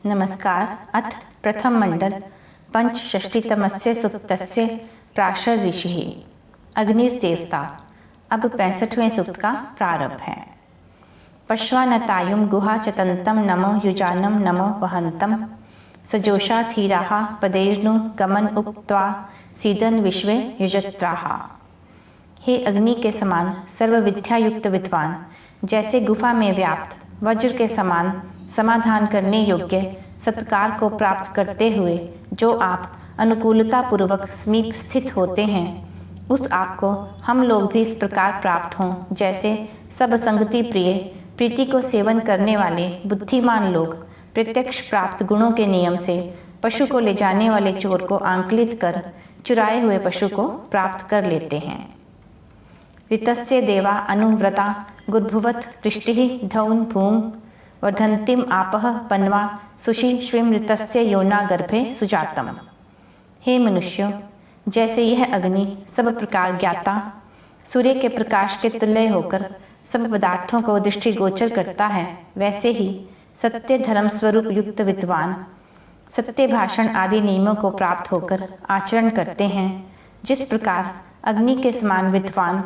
नमस्कार। अथ प्रथम मंडल पंचषष्टितमस्य सूक्तस्य प्राशर ऋषिः अग्निर्देवता। अब 65वें सूक्त का प्रारंभ है। पश्वानतायुं गुहा चतन्तं नमो युजानं नमो वहन्तं सजोषा धीराः पदैर्नु गमन उक्त्वा सीदन विश्वे युजत्राः। हे अग्नि के समान सर्वविद्या युक्त विद्वान, जैसे गुफा में व्याप्त वज्र के समान समाधान करने योग्य सत्कार को प्राप्त करते हुए जो आप अनुकूलता पूर्वक समीप स्थित होते हैं, उस आप को हम लोग भी इस प्रकार प्राप्त हों जैसे सब संगति प्रिय प्रीति को सेवन करने वाले बुद्धिमान लोग प्रत्यक्ष प्राप्त गुणों के नियम से पशु को ले जाने वाले चोर को आंकलित कर चुराए हुए पशु को प्राप्त कर लेते हैं। ऋतस्य देवा अनुव्रता गुर्भुवत् पृष्टिः धौन भूम वर्धन्तीम आपः पन्वा सुषिश्विम ऋतस्य योना गर्भे सुजातम। हे मनुष्यों, जैसे यह अग्नि सब प्रकार ज्ञाता सूर्य के प्रकाश के तुल्य होकर सब पदार्थों को दृष्टिगोचर करता है, वैसे ही सत्य धर्म स्वरूप युक्त विद्वान सत्य भाषण आदि नियमों को प्राप्त होकर आचरण करते हैं। जिस प्रकार अग्नि के समान विद्वान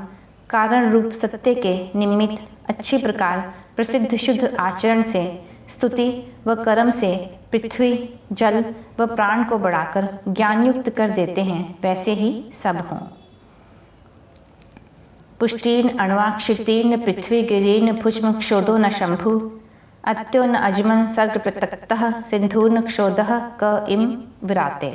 कारण रूप सत्य के निमित्त अच्छी प्रकार प्रसिद्ध शुद्ध आचरण से स्तुति व कर्म से पृथ्वी जल व प्राण को बढ़ाकर ज्ञानयुक्त कर देते हैं, वैसे ही सब हों। पुष्टीर्ण अण्वाक्षितीर्ण पृथ्वी गिरीर्ण भुज्म क्षोधो न शंभु अत्यो न अजमन सर्ग प्रतक्तः सिंधूर्ण क्षोधः क इम विराते।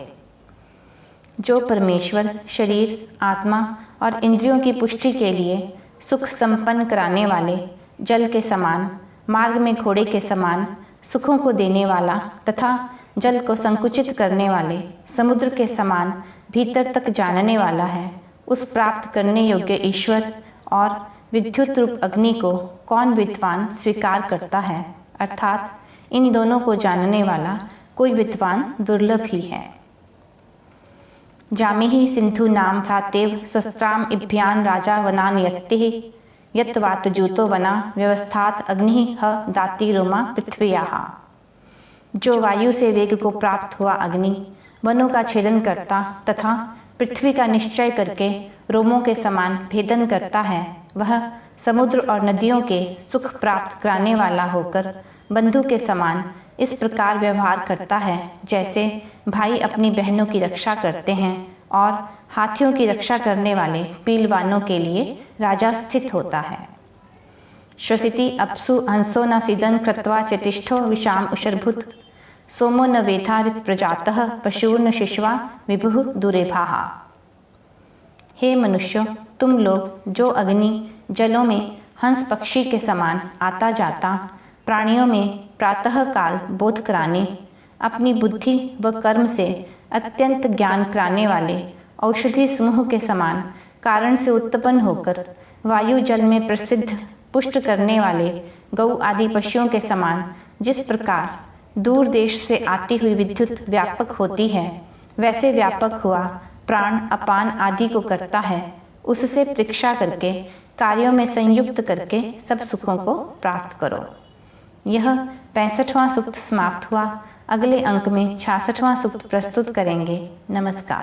जो परमेश्वर शरीर आत्मा और इंद्रियों की पुष्टि के लिए सुख संपन्न कराने वाले जल के समान, मार्ग में घोड़े के समान सुखों को देने वाला तथा जल को संकुचित करने वाले समुद्र के समान भीतर तक जानने वाला है, उस प्राप्त करने योग्य ईश्वर और विद्युत रूप अग्नि को कौन विद्वान स्वीकार करता है, अर्थात इन दोनों को जानने वाला कोई विद्वान दुर्लभ ही है। जामिहि सिंधु नाम भ्रातेव स्वस्त्राम इभ्यान राजा वनान यत्तिः यत्वात जूतो वना व्यवस्थात अग्नि ह दाति रोमा पृथ्व्याः। जो वायु से वेग को प्राप्त हुआ अग्नि वनों का छेदन करता तथा पृथ्वी का निश्चय करके रोमों के समान भेदन करता है, वह समुद्र और नदियों के सुख प्राप्त कराने वाला होकर बंधु के समान इस प्रकार व्यवहार करता है जैसे भाई अपनी बहनों की रक्षा करते हैं और हाथियों की रक्षा करने वाले पीलवानों के लिए राजा स्थित होता है। श्वसिति अपसु हंसो न सीदन कृत्वा चतिष्ठो विषाम उशरभुत सोमो न वेथारित प्रजातः पशूर्न शिशवा विभुः दुरेभाः। हे मनुष्यों, तुम लोग जो अग्नि जलों में हंस पक्षी के समान आता जाता, प्राणियों में प्रातः काल बोध कराने, अपनी बुद्धि व कर्म से अत्यंत ज्ञान कराने वाले औषधि समूह के समान कारण से उत्पन्न होकर वायु जल में प्रसिद्ध पुष्ट करने वाले गौ आदि पशुओं के समान जिस प्रकार दूर देश से आती हुई विद्युत व्यापक होती है, वैसे व्यापक हुआ प्राण अपान आदि को करता है, उससे परीक्षा करके कार्यों में संयुक्त करके सब सुखों को प्राप्त करो। यह 65वां सूक्त समाप्त हुआ। अगले अंक में 66वां सूक्त प्रस्तुत करेंगे। नमस्कार।